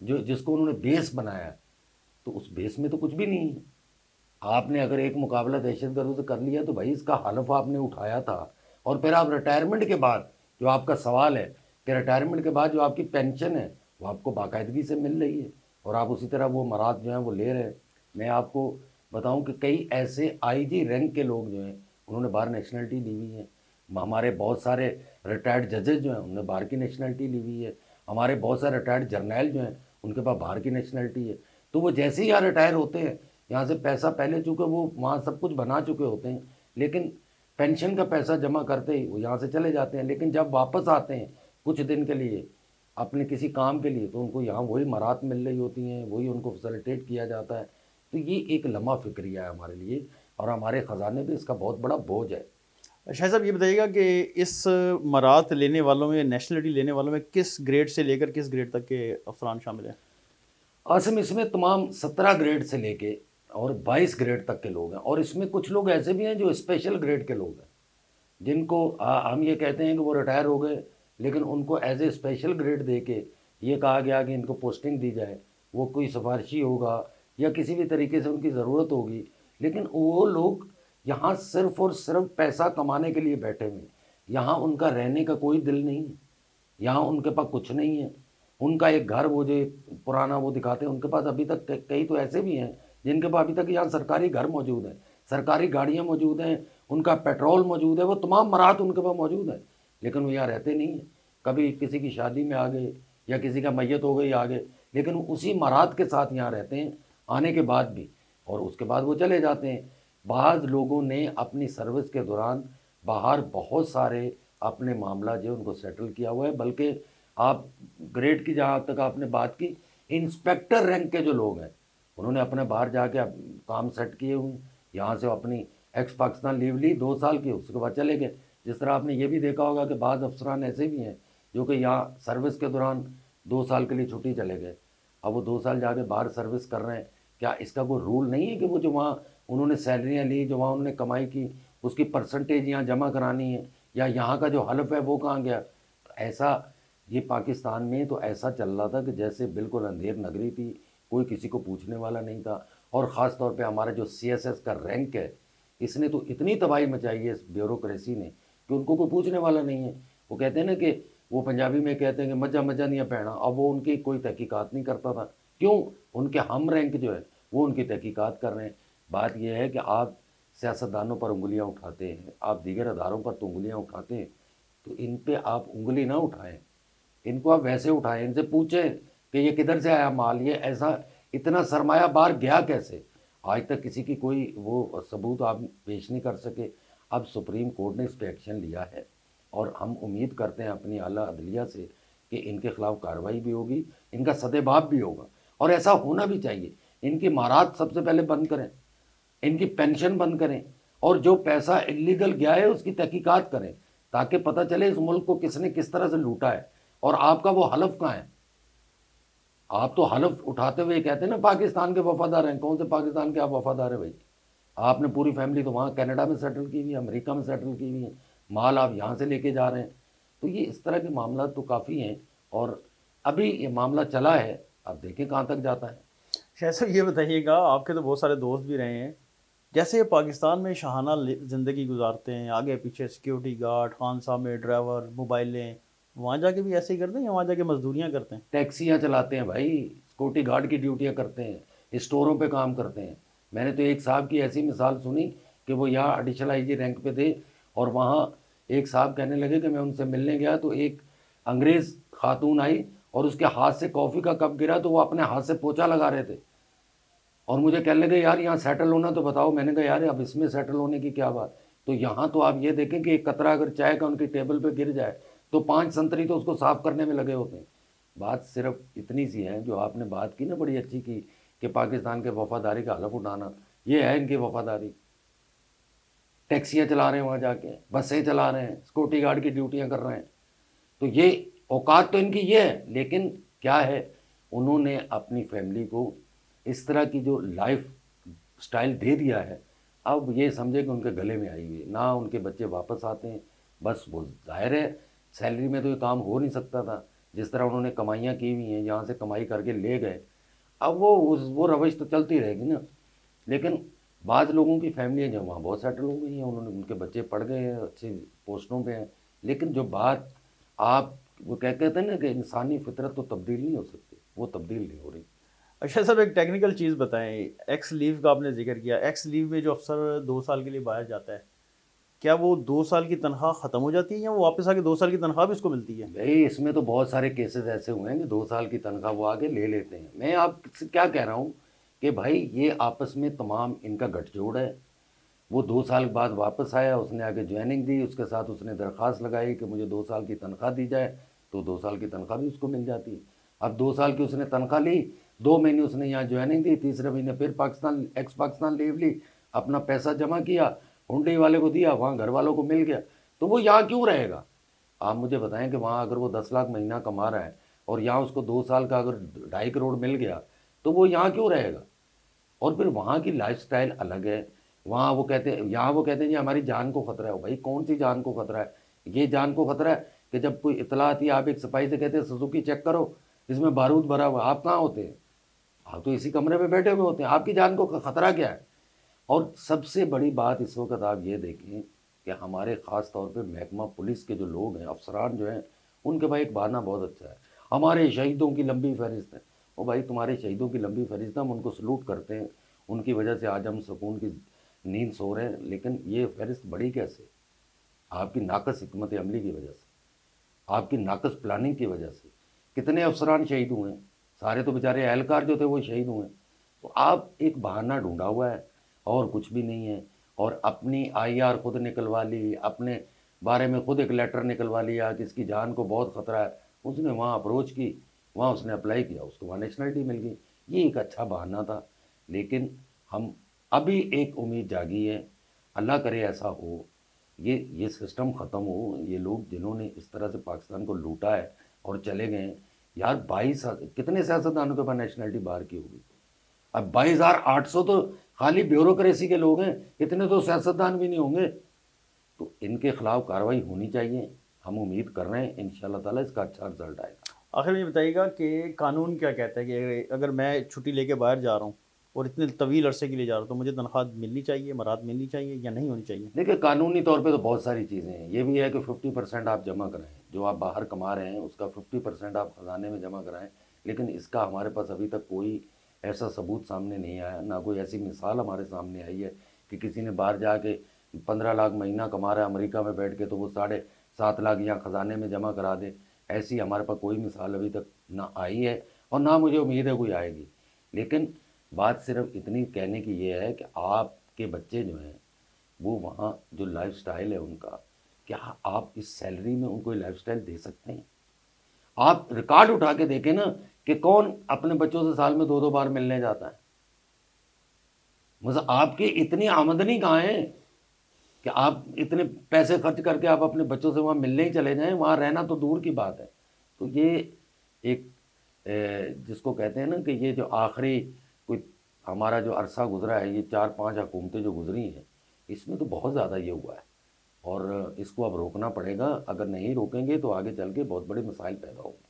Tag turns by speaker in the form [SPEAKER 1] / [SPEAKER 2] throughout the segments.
[SPEAKER 1] جس کو انہوں نے بیس بنایا ہے، تو اس بیس میں تو کچھ بھی نہیں ہے۔ آپ نے اگر ایک مقابلہ دہشت گردوں سے کر لیا تو بھائی اس کا حلف آپ نے اٹھایا تھا، اور پھر آپ ریٹائرمنٹ کے بعد جو آپ کا سوال ہے کہ ریٹائرمنٹ کے بعد جو آپ کی پینشن ہے وہ آپ کو باقاعدگی سے مل رہی ہے، اور آپ اسی طرح وہ مراد جو ہیں وہ لے رہے ہیں۔ میں آپ کو بتاؤں کہ کئی ایسے آئی جی رینک کے لوگ جو ہیں انہوں نے باہر نیشنلٹی لی ہوئی ہے، ہمارے بہت سارے ریٹائرڈ ججز جو ہیں انہوں نے باہر کی نیشنلٹی لی ہوئی ہے، ہمارے بہت سارے ریٹائرڈ جرنیل جو ہیں ان کے پاس باہر کی نیشنلٹی ہے۔ تو وہ جیسے ہی یہاں ریٹائر ہوتے ہیں، یہاں سے پیسہ پہلے چونکہ وہ وہاں سب کچھ بنا چکے ہوتے ہیں، لیکن پینشن کا پیسہ جمع کرتے ہی وہ یہاں سے چلے جاتے ہیں، لیکن جب واپس آتے ہیں کچھ دن کے لیے اپنے کسی کام کے لیے تو ان کو یہاں وہی مرات مل رہی ہوتی ہیں، وہی ان کو فیسلیٹیٹ کیا جاتا ہے۔ تو یہ ایک لمحہ فکریہ ہے ہمارے لیے، اور ہمارے خزانے پہ اس کا بہت بڑا بوجھ ہے۔
[SPEAKER 2] شاہ صاحب یہ بتائیے گا کہ اس مرات لینے والوں میں، نیشنلٹی لینے والوں میں کس گریڈ سے لے کر کس گریڈ تک کے افران شامل ہیں؟
[SPEAKER 1] عاصم، اس میں تمام 17 گریڈ سے لے کے اور 22 گریڈ تک کے لوگ ہیں، اور اس میں کچھ لوگ ایسے بھی ہیں جو اسپیشل گریڈ کے لوگ ہیں، جن کو ہم یہ کہتے ہیں کہ وہ ریٹائر ہو گئے، لیکن ان کو ایز اے اسپیشل گریڈ دے کے یہ کہا گیا کہ ان کو پوسٹنگ دی جائے، وہ کوئی سفارشی ہوگا یا کسی بھی طریقے سے ان کی ضرورت ہوگی، لیکن وہ لوگ یہاں صرف اور صرف پیسہ کمانے کے لیے بیٹھے ہوئے ہیں، یہاں ان کا رہنے کا کوئی دل نہیں ہے، یہاں ان کے پاس کچھ نہیں ہے۔ ان کا ایک گھر وہ جو پرانا وہ دکھاتے ہیں، ان کے پاس ابھی تک کئی تو ایسے بھی ہیں جن کے پاس ابھی تک یہاں سرکاری گھر موجود ہیں، سرکاری گاڑیاں موجود ہیں، ان کا پیٹرول موجود ہے، وہ تمام مراد ان کے پاس موجود ہیں، لیکن وہ یہاں رہتے نہیں ہیں۔ کبھی کسی کی شادی میں آ گئے یا کسی کا میت ہو گئی آ گئے، لیکن وہ اسی مراد کے ساتھ یہاں رہتے ہیں آنے کے بعد بھی، اور اس کے بعد وہ چلے جاتے ہیں۔ بعض لوگوں نے اپنی سروس کے دوران باہر بہت سارے اپنے معاملہ جو ان کو سیٹل کیا ہوا ہے، بلکہ آپ گریڈ کی جہاں تک آپ نے بات کی، انسپیکٹر رینک کے جو لوگ ہیں انہوں نے اپنے باہر جا کے کام سیٹ کیے ہوئے، یہاں سے اپنی ایکس پاکستان لیو لی 2 سال کی، اس کے بعد چلے گئے۔ جس طرح آپ نے یہ بھی دیکھا ہوگا کہ بعض افسران ایسے بھی ہیں جو کہ یہاں سروس کے دوران 2 سال کے لیے چھٹی چلے گئے، اب وہ 2 سال جا کے باہر سروس کر رہے ہیں۔ کیا اس کا کوئی رول نہیں ہے کہ وہ جو وہاں انہوں نے سیلریاں لی، جو وہاں انہوں نے کمائی کی، اس کی پرسنٹیج یہاں جمع کرانی ہے، یا یہاں کا جو حلف ہے وہ کہاں گیا؟ تو ایسا یہ پاکستان میں تو ایسا چل رہا تھا کہ جیسے بالکل اندھیر نگری تھی، کوئی کسی کو پوچھنے والا نہیں تھا، اور خاص طور پہ ہمارا جو سی ایس ایس کا رینک ہے اس نے تو اتنی تباہی مچائی ہے اس بیوروکریسی نے کہ ان کو کوئی پوچھنے والا نہیں ہے۔ وہ کہتے ہیں نا کہ وہ پنجابی میں کہتے ہیں کہ مجھا مجھا نہیں پہنا، اب وہ ان کی کوئی تحقیقات نہیں کرتا تھا، کیوں؟ ان کے ہم رینک جو ہے وہ ان کی تحقیقات کر رہے ہیں۔ بات یہ ہے کہ آپ سیاستدانوں پر انگلیاں اٹھاتے ہیں، آپ دیگر اداروں پر تو انگلیاں اٹھاتے ہیں، تو ان پہ آپ انگلی نہ اٹھائیں، ان کو آپ ویسے اٹھائیں، ان سے پوچھیں کہ یہ کدھر سے آیا مال، یہ ایسا اتنا سرمایہ بار گیا کیسے؟ آج تک کسی کی کوئی وہ ثبوت آپ پیش نہیں کر سکے۔ اب سپریم کورٹ نے اس پہ ایکشن لیا ہے، اور ہم امید کرتے ہیں اپنی اعلیٰ عدلیہ سے کہ ان کے خلاف کارروائی بھی ہوگی، ان کا سدباب بھی ہوگا، اور ایسا ہونا بھی چاہیے۔ ان کی مارات سب سے پہلے بند کریں، ان کی پینشن بند کریں، اور جو پیسہ انلیگل گیا ہے اس کی تحقیقات کریں، تاکہ پتہ چلے اس ملک کو کس نے کس طرح سے لوٹا ہے، اور آپ کا وہ حلف کہاں ہے؟ آپ تو حلف اٹھاتے ہوئے کہتے ہیں نا پاکستان کے وفادار ہیں، کون سے پاکستان کے آپ وفادار ہیں بھائی؟ آپ نے پوری فیملی تو وہاں کینیڈا میں سیٹل کی ہوئی ہے، امریکہ میں سیٹل کی ہوئی ہے، مال آپ یہاں سے لے کے جا رہے ہیں۔ تو یہ اس طرح کے معاملات تو کافی ہیں، اور ابھی یہ معاملہ چلا ہے، اب دیکھیں کہاں تک جاتا ہے۔
[SPEAKER 2] شاہ صاحب یہ بتائیے گا، آپ کے تو بہت سارے دوست بھی رہے ہیں، جیسے یہ پاکستان میں شاہانہ زندگی گزارتے ہیں، آگے پیچھے سیکیورٹی گارڈ، خان صاحب میں ڈرائیور، موبائلیں، وہاں جا کے بھی ایسے ہی کرتے ہیں یا وہاں جا کے مزدوریاں کرتے ہیں؟
[SPEAKER 1] ٹیکسیاں چلاتے ہیں بھائی، سیکورٹی گارڈ کی ڈیوٹیاں کرتے ہیں، اسٹوروں پہ کام کرتے ہیں۔ میں نے تو ایک صاحب کی ایسی مثال سنی کہ وہ یہاں ایڈیشنل آئی جی رینک پہ تھے، اور وہاں ایک صاحب کہنے لگے کہ میں ان سے ملنے گیا تو ایک انگریز خاتون آئی اور اس کے ہاتھ سے کافی کا کپ گرا تو وہ اپنے ہاتھ سے پوچھا لگا رہے تھے، اور مجھے کہنے لگے یار یہاں سیٹل ہونا تو بتاؤ۔ میں نے کہا یار اب اس میں سیٹل ہونے کی کیا بات؟ تو یہاں تو آپ یہ دیکھیں کہ ایک قطرہ اگر چائے کا ان کی ٹیبل پہ گر جائے تو 5 سنتری تو اس کو صاف کرنے میں لگے ہوتے ہیں۔ بات صرف اتنی سی ہے جو آپ نے بات کی نا، بڑی اچھی کی کہ پاکستان کے وفاداری کا حلف اٹھانا، یہ ہے ان کی وفاداری۔ ٹیکسیاں چلا رہے ہیں وہاں جا کے، بسیں چلا رہے ہیں، سیکورٹی گارڈ کی ڈیوٹیاں کر رہے ہیں، تو یہ اوقات تو ان کی یہ ہے، لیکن کیا ہے، انہوں نے اپنی فیملی کو اس طرح کی جو لائف سٹائل دے دیا ہے، اب یہ سمجھے کہ ان کے گلے میں آئی ہوئی ہے، نہ ان کے بچے واپس آتے ہیں۔ بس وہ ظاہر ہے سیلری میں تو یہ کام ہو نہیں سکتا تھا، جس طرح انہوں نے کمائیاں کی ہوئی ہیں، یہاں سے کمائی کر کے لے گئے، اب وہ روش تو چلتی رہے گی نا. لیکن بعض لوگوں کی فیملی ہیں جو وہاں بہت سیٹل ہو گئی ہیں، انہوں نے ان کے بچے پڑھ گئے ہیں، اچھی پوسٹوں پہ ہیں. لیکن جو بات آپ وہ کہتے ہیں نا کہ انسانی فطرت تو تبدیل نہیں ہو سکتی، وہ تبدیل نہیں ہو رہی.
[SPEAKER 2] اچھا صاحب، ایک ٹیکنیکل چیز بتائیں، ایکس لیو کا آپ نے ذکر کیا. ایکس لیو میں جو افسر 2 سال کے لیے باہر جاتا ہے، کیا وہ 2 سال کی تنخواہ ختم ہو جاتی ہے یا وہ واپس آ کے 2 سال کی تنخواہ بھی اس کو ملتی ہے؟
[SPEAKER 1] بھائی اس میں تو بہت سارے کیسز ایسے ہوئے ہیں کہ 2 سال کی تنخواہ وہ آگے لے لیتے ہیں. میں آپ سے کیا کہہ رہا ہوں کہ بھائی یہ آپس میں تمام ان کا گٹھ جوڑ ہے. وہ 2 سال بعد واپس آیا، اس نے آگے جوائننگ دی، اس کے ساتھ اس نے درخواست لگائی کہ مجھے 2 سال کی تنخواہ دی جائے، تو 2 سال کی تنخواہ بھی اس کو مل جاتی ہے. اب 2 سال کی اس نے تنخواہ لی، 2 مہینے اس نے یہاں جوائننگ دی، تیسرے مہینے پھر پاکستان ایکس پاکستان لیو لی، اپنا پیسہ جمع کیا، ہنڈی والے کو دیا، وہاں گھر والوں کو مل گیا. تو وہ یہاں کیوں رہے گا؟ آپ مجھے بتائیں کہ وہاں اگر وہ 10 لاکھ مہینہ کما رہا ہے اور یہاں اس کو 2 سال کا اگر 2.5 کروڑ مل گیا تو وہ یہاں کیوں رہے گا؟ اور پھر وہاں کی لائف سٹائل الگ ہے. وہاں وہ کہتے ہیں، یہاں وہ کہتے ہیں جی ہماری جان کو خطرہ ہے. بھائی کون سی جان کو خطرہ ہے؟ یہ جان کو خطرہ ہے کہ جب کوئی اطلاع آتی ہے، آپ ایک سپاہی سے کہتے ہیں سزوکی چیک کرو، اس میں بارود بھرا ہوا ہے، آپ کہاں ہوتے ہیں؟ آپ تو اسی کمرے میں بیٹھے ہوئے ہوتے ہیں. آپ کی جان کو خطرہ کیا ہے؟ اور سب سے بڑی بات اس وقت آپ یہ دیکھیں کہ ہمارے خاص طور پہ محکمہ پولیس کے جو لوگ ہیں، افسران جو ہیں، ان کے بھائی ایک بہانہ بہت اچھا ہے، ہمارے شہیدوں کی لمبی فہرست ہے. او بھائی تمہارے شہیدوں کی لمبی فہرست ہے، ہم ان کو سلوٹ کرتے ہیں، ان کی وجہ سے آج ہم سکون کی نیند سو رہے ہیں. لیکن یہ فہرست بڑی کیسے؟ آپ کی ناقص حکمت عملی کی وجہ سے، آپ کی ناقص پلاننگ کی وجہ سے. کتنے افسران شہید ہوئے ہیں؟ سارے تو بیچارے اہلکار جو تھے وہ شہید ہوئے ہیں. تو آپ ایک بہانہ ڈھونڈا ہوا ہے اور کچھ بھی نہیں ہے. اور اپنی آئی آر خود نکلوا لی، اپنے بارے میں خود ایک لیٹر نکلوا لیا کہ اس کی جان کو بہت خطرہ ہے. اس نے وہاں اپروچ کی، وہاں اس نے اپلائی کیا، اس کو وہاں نیشنلٹی مل گئی. یہ ایک اچھا بہانہ تھا. لیکن ہم ابھی ایک امید جاگی ہے، اللہ کرے ایسا ہو، یہ سسٹم ختم ہو. یہ لوگ جنہوں نے اس طرح سے پاکستان کو لوٹا ہے اور چلے گئے ہیں، یار 22 کتنے سیاستدانوں کے پاس نیشنلٹی باہر کی ہوگی؟ اب 22,800 تو خالی بیوروکریسی کے لوگ ہیں، اتنے تو سیاستدان بھی نہیں ہوں گے. تو ان کے خلاف کارروائی ہونی چاہیے. ہم امید کر رہے ہیں انشاءاللہ تعالیٰ اس کا اچھا رزلٹ آئے گا.
[SPEAKER 2] آخر میں یہ بتائیے گا کہ قانون کیا کہتا ہے کہ اگر میں چھٹی لے کے باہر جا رہا ہوں اور اتنے طویل عرصے کے لیے جا رہا ہوں تو مجھے تنخواہ ملنی چاہیے، مراعات ملنی چاہیے یا نہیں ہونی چاہیے؟
[SPEAKER 1] دیکھیں قانونی طور پہ تو بہت ساری چیزیں ہیں. یہ بھی ہے کہ 50% آپ جمع کرائیں، جو آپ باہر کما رہے ہیں اس کا 50% آپ خزانے میں جمع کرائیں. لیکن اس کا ہمارے پاس ابھی تک کوئی ایسا ثبوت سامنے نہیں آیا، نہ کوئی ایسی مثال ہمارے سامنے آئی ہے کہ کسی نے باہر جا کے 15 لاکھ مہینہ کما رہا ہے امریکہ میں بیٹھ کے تو وہ 7.5 لاکھ یہاں خزانے میں جمع کرا دے. ایسی ہمارے پاس کوئی مثال ابھی تک نہ آئی ہے اور نہ مجھے امید ہے کوئی آئے گی. لیکن بات صرف اتنی کہنے کی یہ ہے کہ آپ کے بچے جو ہیں وہ وہاں جو لائف سٹائل ہے ان کا، کیا آپ اس سیلری میں ان کو لائف سٹائل دے سکتے ہیں؟ آپ ریکارڈ اٹھا کے دیکھیں نا کہ کون اپنے بچوں سے سال میں 2 بار ملنے جاتا ہے. مطلب آپ کی اتنی آمدنی کہاں ہے کہ آپ اتنے پیسے خرچ کر کے آپ اپنے بچوں سے وہاں ملنے ہی چلے جائیں؟ وہاں رہنا تو دور کی بات ہے. تو یہ ایک جس کو کہتے ہیں نا کہ یہ جو آخری کوئی ہمارا جو عرصہ گزرا ہے، یہ 4-5 حکومتیں جو گزری ہیں، اس میں تو بہت زیادہ یہ ہوا ہے. اور اس کو اب روکنا پڑے گا. اگر نہیں روکیں گے تو آگے چل کے بہت بڑے مسائل پیدا ہوں گے.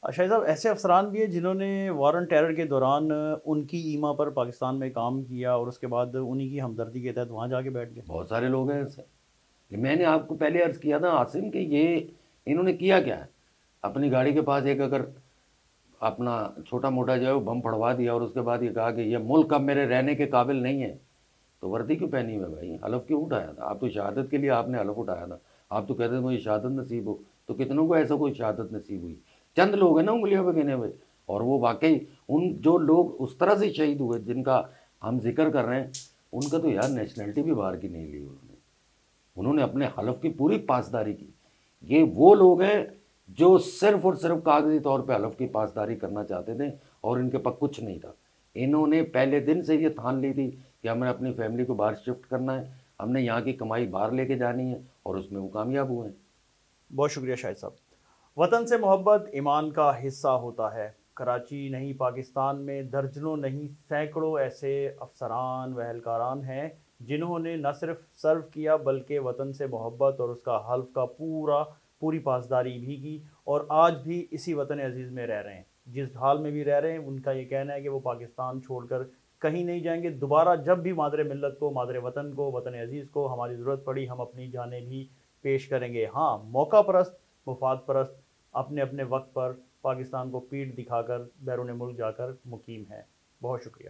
[SPEAKER 2] شاہد صاحب، ایسے افسران بھی ہیں جنہوں نے وار آن ٹیرر کے دوران ان کی ایما پر پاکستان میں کام کیا اور اس کے بعد انہی کی ہمدردی کے تحت وہاں جا کے بیٹھ گئے.
[SPEAKER 1] بہت سارے لوگ ہیں ایسے. میں نے آپ کو پہلے عرض کیا تھا عاصم کہ یہ انہوں نے کیا کیا ہے، اپنی گاڑی کے پاس ایک اگر اپنا چھوٹا موٹا جو ہے وہ بم پھڑوا دیا اور اس کے بعد یہ کہا کہ یہ ملک اب میرے رہنے کے قابل نہیں ہے، تو وردی کیوں پہنی ہوئی ہے بھائی؟ حلف کیوں اٹھایا تھا؟ آپ تو شہادت کے لیے آپ نے حلف اٹھایا تھا. آپ تو کہتے تھے مجھے شہادت نصیب ہو. تو کتنوں کو ایسا کوئی شہادت نصیب ہوئی؟ چند لوگ ہیں نا انگلیوں پہ گنے ہوئے. اور وہ واقعی ان جو لوگ اس طرح سے شہید ہوئے جن کا ہم ذکر کر رہے ہیں، ان کا تو یار نیشنلٹی بھی باہر کی نہیں لی انہوں نے اپنے حلف کی پوری پاسداری کی. یہ وہ لوگ ہیں جو صرف اور صرف کاغذی طور پہ حلف کی پاسداری کرنا چاہتے تھے اور ان کے پاس کچھ نہیں تھا. انہوں نے پہلے دن سے یہ ٹھان لی تھی کہ ہم نے اپنی فیملی کو باہر شفٹ کرنا ہے، ہم نے یہاں کی کمائی باہر لے کے جانی ہے، اور اس میں وہ کامیاب ہوئے ہیں.
[SPEAKER 2] بہت شکریہ شاہد صاحب. وطن سے محبت ایمان کا حصہ ہوتا ہے. کراچی نہیں، پاکستان میں درجنوں نہیں سینکڑوں ایسے افسران و اہلکاران ہیں جنہوں نے نہ صرف سرو کیا بلکہ وطن سے محبت اور اس کا حلف کا پورا پوری پاسداری بھی کی، اور آج بھی اسی وطن عزیز میں رہ رہے ہیں، جس حال میں بھی رہ رہے ہیں۔ ان کا یہ کہنا ہے کہ وہ پاکستان چھوڑ کر کہیں نہیں جائیں گے، دوبارہ جب بھی مادر ملت کو، مادر وطن کو، وطن عزیز کو ہماری ضرورت پڑی، ہم اپنی جانیں بھی پیش کریں گے۔ ہاں، موقع پرست، مفاد پرست اپنے اپنے وقت پر پاکستان کو پیٹھ دکھا کر بیرون ملک جا کر مقیم ہیں۔ بہت شکریہ۔